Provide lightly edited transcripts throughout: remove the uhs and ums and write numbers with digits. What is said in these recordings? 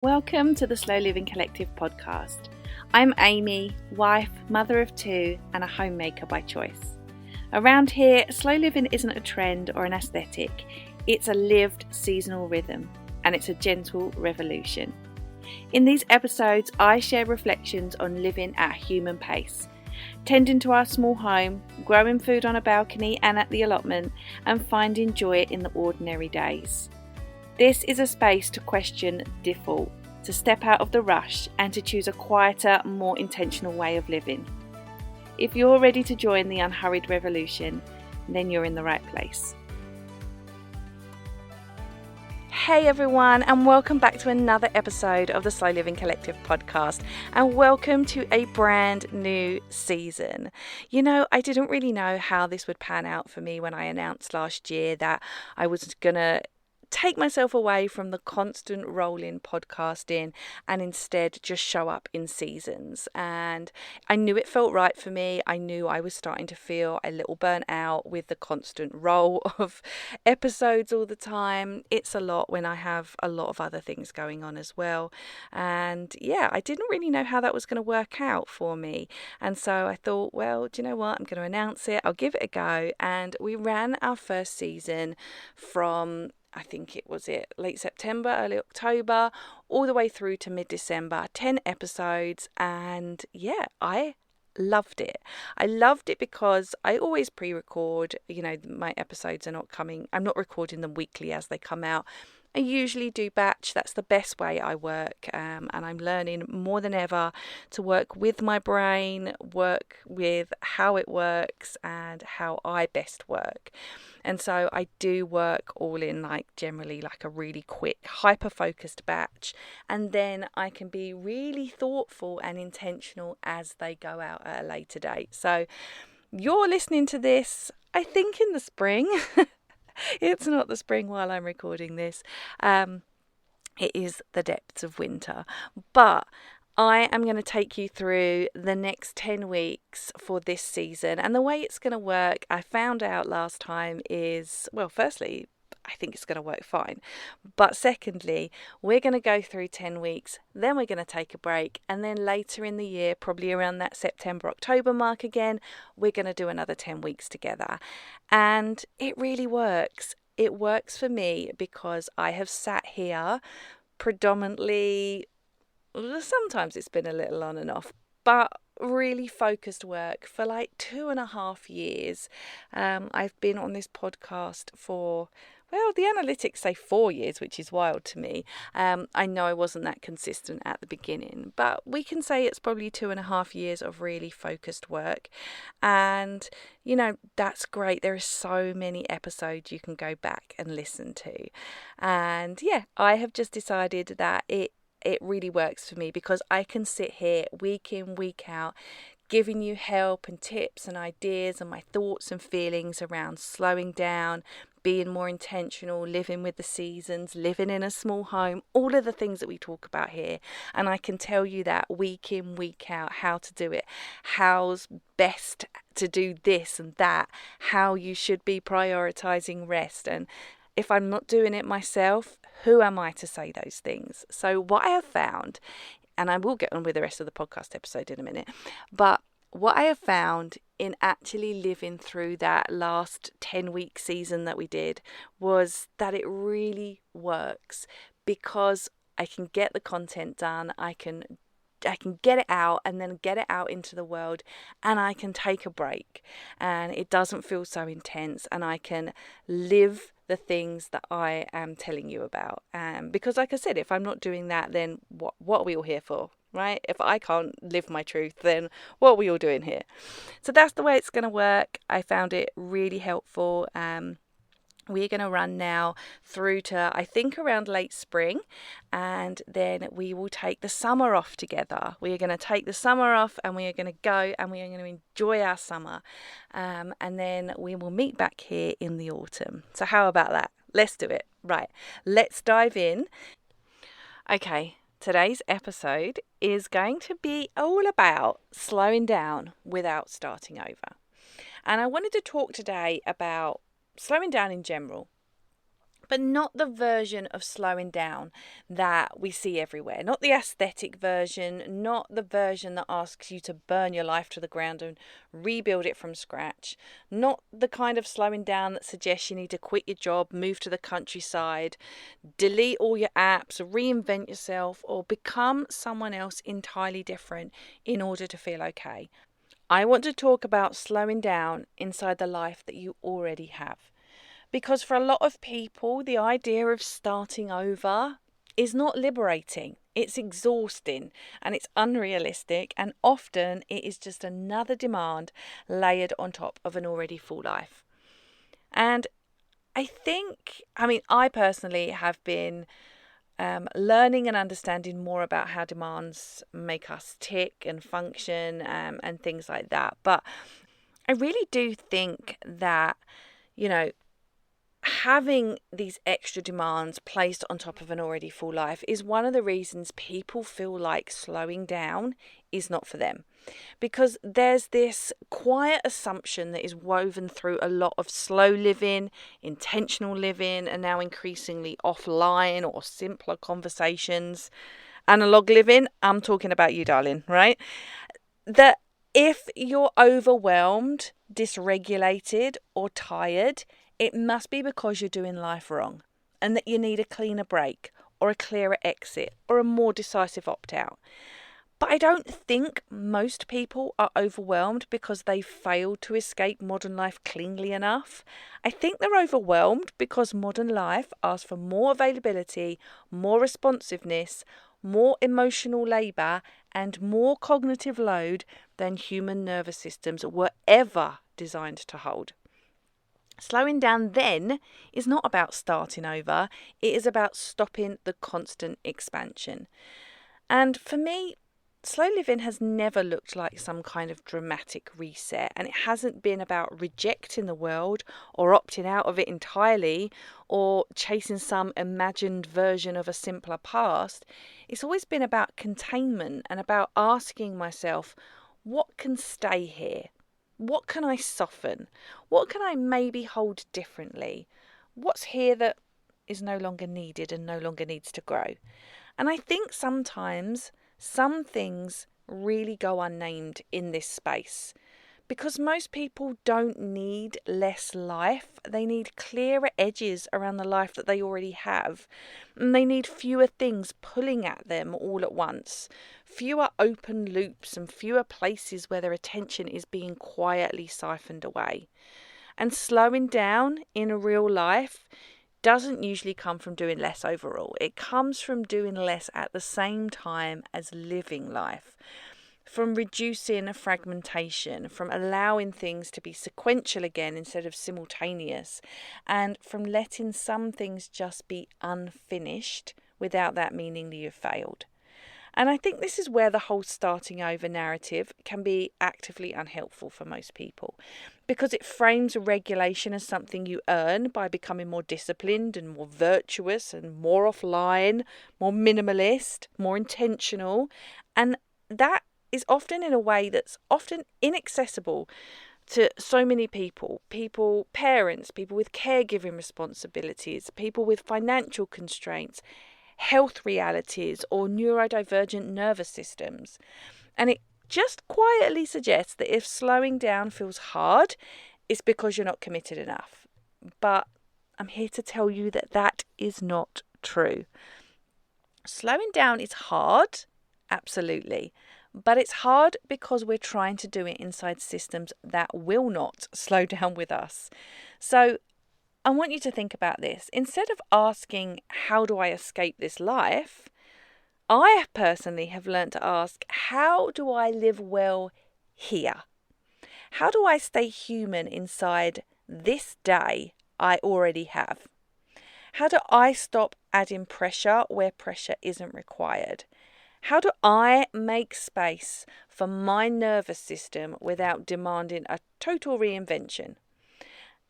Welcome to the Slow Living Collective podcast. I'm Amy, wife, mother of two, and a homemaker by choice. Around here, slow living isn't a trend or an aesthetic, it's a lived seasonal rhythm, and it's a gentle revolution. In these episodes, I share reflections on living at a human pace, tending to our small home, growing food on a balcony and at the allotment, and finding joy in the ordinary days. This is a space to question default, to step out of the rush and to choose a quieter, more intentional way of living. If you're ready to join the unhurried revolution, then you're in the right place. Hey everyone, and welcome back to another episode of the Slow Living Collective podcast, and welcome to a brand new season. You know, I didn't really know how this would pan out for me when I announced last year that I was gonna take myself away from the constant rolling podcasting and instead just show up in seasons. And I knew it felt right for me. I knew I was starting to feel a little burnt out with the constant roll of episodes all the time. It's a lot when I have a lot of other things going on as well. And yeah, I didn't really know how that was going to work out for me. And so I thought, well, do you know what? I'm going to announce it. I'll give it a go. And we ran our first season from late September, early October, all the way through to mid-December, 10 episodes. And yeah, I loved it. I loved it because I always pre-record, my episodes are not coming, I'm not recording them weekly as they come out. I usually do batch. That's the best way I work, and I'm learning more than ever to work with my brain, work with how it works and how I best work. And so I do work all in generally a really quick, hyper-focused batch, and then I can be really thoughtful and intentional as they go out at a later date. So you're listening to this, I think, in the spring. It's not the spring while I'm recording this. It is the depths of winter. But I am going to take you through the next 10 weeks for this season. And the way it's going to work, I found out last time is, well, firstly, I think it's going to work fine. But secondly, we're going to go through 10 weeks, then we're going to take a break. And then later in the year, probably around that September, October mark again, we're going to do another 10 weeks together. And it really works. It works for me because I have sat here predominantly, sometimes it's been a little on and off, but really focused work for 2.5 years. I've been on this podcast for, well, the analytics say 4 years, which is wild to me. I know I wasn't that consistent at the beginning, but we can say it's probably 2.5 years of really focused work. And, that's great. There are so many episodes you can go back and listen to. And yeah, I have just decided that it really works for me because I can sit here week in, week out, giving you help and tips and ideas and my thoughts and feelings around slowing down, being more intentional, living with the seasons, living in a small home, all of the things that we talk about here. And I can tell you that week in, week out, how to do it, how's best to do this and that, how you should be prioritizing rest. And if I'm not doing it myself, who am I to say those things? So what I have found, and I will get on with the rest of the podcast episode in a minute, but what I have found in actually living through that last 10-week season that we did was that it really works because I can get the content done, I can get it out and then get it out into the world, and I can take a break and it doesn't feel so intense, and I can live the things that I am telling you about. Because like I said, if I'm not doing that, then what are we all here for, right? If I can't live my truth, then what are we all doing here? So that's the way it's going to work. I found it really helpful. We're going to run now through to, I think, around late spring, and then we will take the summer off together. We are going to take the summer off and we are going to go and we are going to enjoy our summer. And then we will meet back here in the autumn. So how about that? Let's do it. Right, let's dive in. Okay, today's episode is going to be all about slowing down without starting over. And I wanted to talk today about slowing down in general, but not the version of slowing down that we see everywhere. Not the aesthetic version, not the version that asks you to burn your life to the ground and rebuild it from scratch. Not the kind of slowing down that suggests you need to quit your job, move to the countryside, delete all your apps, reinvent yourself, or become someone else entirely different in order to feel okay. I want to talk about slowing down inside the life that you already have. Because for a lot of people, the idea of starting over is not liberating. It's exhausting and it's unrealistic, and often it is just another demand layered on top of an already full life. And I personally have been learning and understanding more about how demands make us tick and function, and things like that. But I really do think that, having these extra demands placed on top of an already full life is one of the reasons people feel like slowing down is not for them. Because there's this quiet assumption that is woven through a lot of slow living, intentional living, and now increasingly offline or simpler conversations. Analog living, I'm talking about you, darling, right? That if you're overwhelmed, dysregulated, or tired, it must be because you're doing life wrong and that you need a cleaner break or a clearer exit or a more decisive opt-out. But I don't think most people are overwhelmed because they failed to escape modern life cleanly enough. I think they're overwhelmed because modern life asks for more availability, more responsiveness, more emotional labour, and more cognitive load than human nervous systems were ever designed to hold. Slowing down then is not about starting over, it is about stopping the constant expansion. And for me, slow living has never looked like some kind of dramatic reset, and it hasn't been about rejecting the world or opting out of it entirely or chasing some imagined version of a simpler past. It's always been about containment and about asking myself, what can stay here? What can I soften? What can I maybe hold differently? What's here that is no longer needed and no longer needs to grow? And I think sometimes some things really go unnamed in this space because most people don't need less life. They need clearer edges around the life that they already have. And they need fewer things pulling at them all at once, fewer open loops and fewer places where their attention is being quietly siphoned away. And slowing down in a real life doesn't usually come from doing less overall. It comes from doing less at the same time as living life, from reducing a fragmentation, from allowing things to be sequential again instead of simultaneous, and from letting some things just be unfinished without that meaning that you've failed. And I think this is where the whole starting over narrative can be actively unhelpful for most people, because it frames regulation as something you earn by becoming more disciplined and more virtuous and more offline, more minimalist, more intentional. And that is often in a way that's often inaccessible to so many people, parents, people with caregiving responsibilities, people with financial constraints, health realities, or neurodivergent nervous systems. And it just quietly suggests that if slowing down feels hard, it's because you're not committed enough. But I'm here to tell you that that is not true. Slowing down is hard, absolutely. But it's hard because we're trying to do it inside systems that will not slow down with us. So I want you to think about this. Instead of asking, how do I escape this life? I personally have learned to ask, how do I live well here? How do I stay human inside this day I already have? How do I stop adding pressure where pressure isn't required? How do I make space for my nervous system without demanding a total reinvention?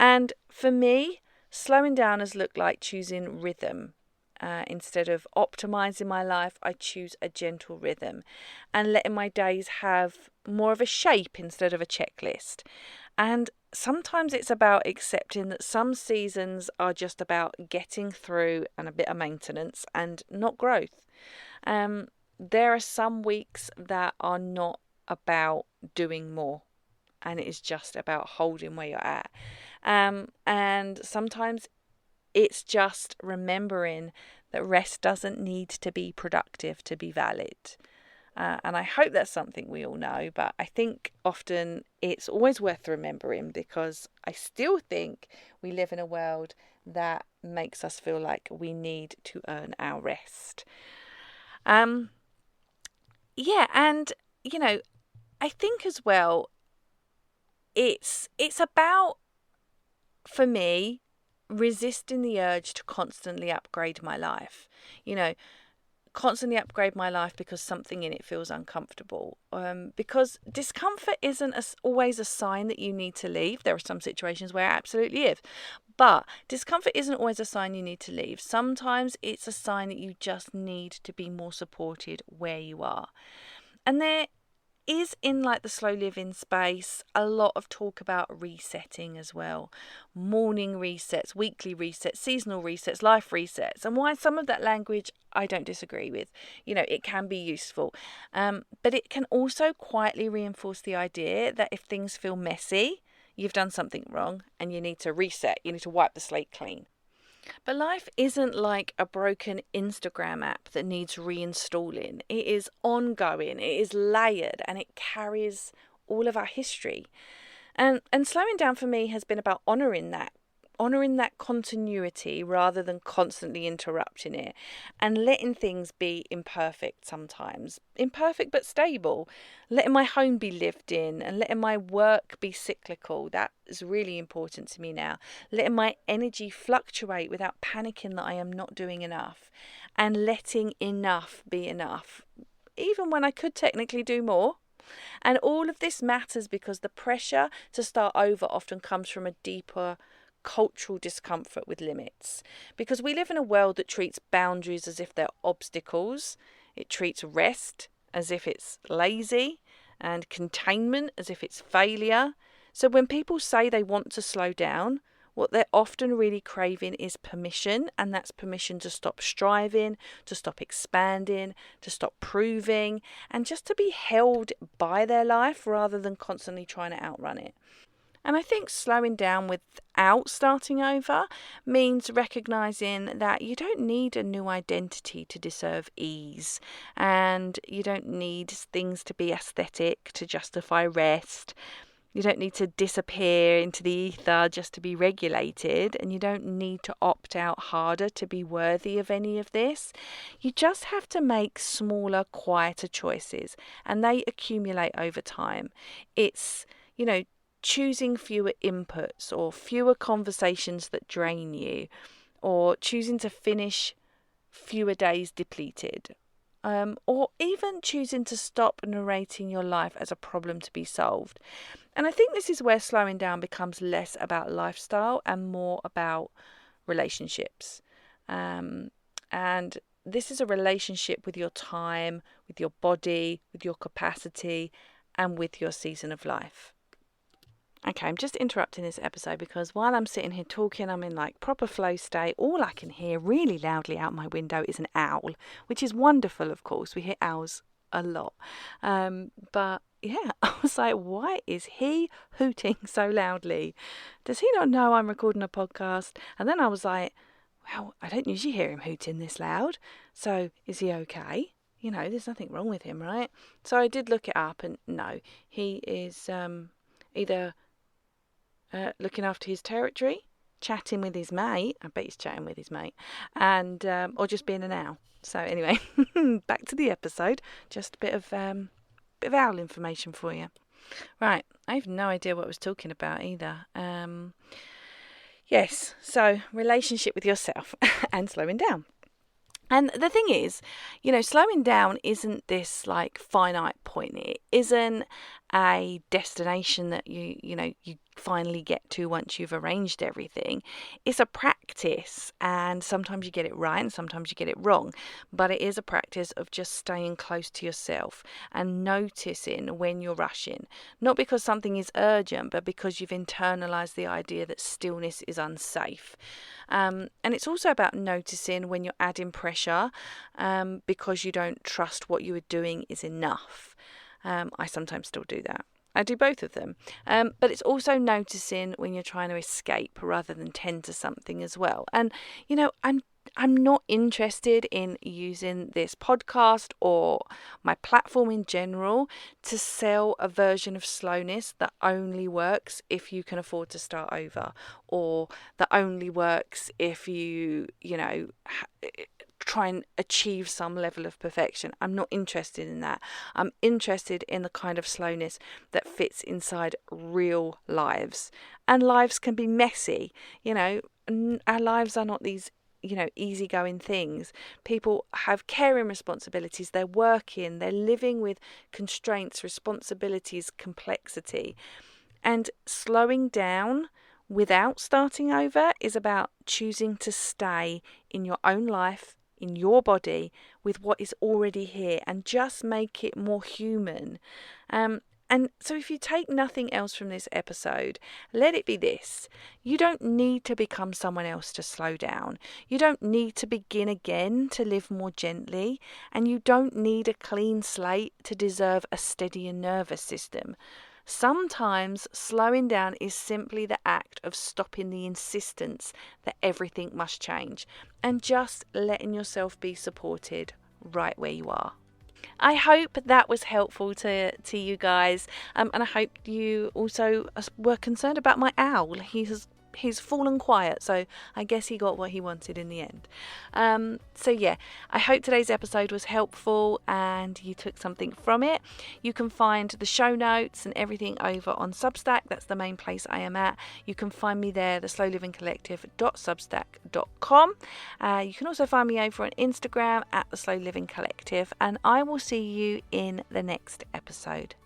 And for me, slowing down has looked like choosing rhythm. Instead of optimizing my life, I choose a gentle rhythm and letting my days have more of a shape instead of a checklist. And sometimes it's about accepting that some seasons are just about getting through and a bit of maintenance and not growth. There are some weeks that are not about doing more, and it is just about holding where you're at. And sometimes it's just remembering that rest doesn't need to be productive to be valid. And I hope that's something we all know, but I think often it's always worth remembering, because I still think we live in a world that makes us feel like we need to earn our rest. Yeah, and I think as well, it's about, for me, resisting the urge to constantly upgrade my life. Constantly upgrade my life because something in it feels uncomfortable. Because discomfort isn't always a sign that you need to leave. There are some situations where it absolutely is. But discomfort isn't always a sign you need to leave. Sometimes it's a sign that you just need to be more supported where you are. And there is, in like the slow living space, a lot of talk about resetting as well. Morning resets, weekly resets, seasonal resets, life resets. And why some of that language I don't disagree with. It can be useful. But it can also quietly reinforce the idea that if things feel messy, you've done something wrong and you need to reset. You need to wipe the slate clean. But life isn't like a broken Instagram app that needs reinstalling. It is ongoing, it is layered, and it carries all of our history. And slowing down for me has been about honouring that continuity rather than constantly interrupting it, and letting things be imperfect sometimes. Imperfect but stable. Letting my home be lived in and letting my work be cyclical. That is really important to me now. Letting my energy fluctuate without panicking that I am not doing enough, and letting enough be enough, even when I could technically do more. And all of this matters because the pressure to start over often comes from a deeper cultural discomfort with limits, because we live in a world that treats boundaries as if they're obstacles. It treats rest as if it's lazy, and containment as if it's failure. So when people say they want to slow down, what they're often really craving is permission, and that's permission to stop striving, to stop expanding, to stop proving, and just to be held by their life rather than constantly trying to outrun it. And I think slowing down without starting over means recognizing that you don't need a new identity to deserve ease, and you don't need things to be aesthetic to justify rest. You don't need to disappear into the ether just to be regulated, and you don't need to opt out harder to be worthy of any of this. You just have to make smaller, quieter choices, and they accumulate over time. It's, choosing fewer inputs, or fewer conversations that drain you, or choosing to finish fewer days depleted, or even choosing to stop narrating your life as a problem to be solved. And I think this is where slowing down becomes less about lifestyle and more about relationships. And this is a relationship with your time, with your body, with your capacity, and with your season of life. Okay, I'm just interrupting this episode because while I'm sitting here talking, I'm in like proper flow state. All I can hear really loudly out my window is an owl, which is wonderful, of course. We hear owls a lot. But yeah, I was like, why is he hooting so loudly? Does he not know I'm recording a podcast? And then I was like, well, I don't usually hear him hooting this loud. So is he okay? There's nothing wrong with him, right? So I did look it up, and no, he is either looking after his territory, chatting with his mate. I bet he's chatting with his mate, and or just being an owl. So anyway, back to the episode. Just a bit of owl information for you. Right, I have no idea what I was talking about either. Yes, so relationship with yourself and slowing down. And the thing is, slowing down isn't this like finite point. It isn't a destination that you finally get to once you've arranged everything. It's a practice, and sometimes you get it right and sometimes you get it wrong, but it is a practice of just staying close to yourself and noticing when you're rushing, not because something is urgent, but because you've internalized the idea that stillness is unsafe. And it's also about noticing when you're adding pressure because you don't trust what you are doing is enough. I sometimes still do that. I do both of them. But it's also noticing when you're trying to escape rather than tend to something as well. And, I'm not interested in using this podcast or my platform in general to sell a version of slowness that only works if you can afford to start over, or that only works if you try and achieve some level of perfection. I'm not interested in that. I'm interested in the kind of slowness that fits inside real lives. And lives can be messy. Our lives are not these easygoing things. People have caring responsibilities, they're working, they're living with constraints, responsibilities, complexity. And slowing down without starting over is about choosing to stay in your own life, in your body, with what is already here, and just make it more human. And so if you take nothing else from this episode, let it be this. You don't need to become someone else to slow down. You don't need to begin again to live more gently. And you don't need a clean slate to deserve a steadier nervous system. Sometimes slowing down is simply the act of stopping the insistence that everything must change and just letting yourself be supported right where you are. I hope that was helpful to you guys, and I hope you also were concerned about my owl. He's fallen quiet, so I guess he got what he wanted in the end. So yeah, I hope today's episode was helpful and you took something from it. You can find the show notes and everything over on Substack. That's the main place I am at. You can find me there, theslowlivingcollective.substack.com. You can also find me over on Instagram at The Slow Living Collective, and I will see you in the next episode.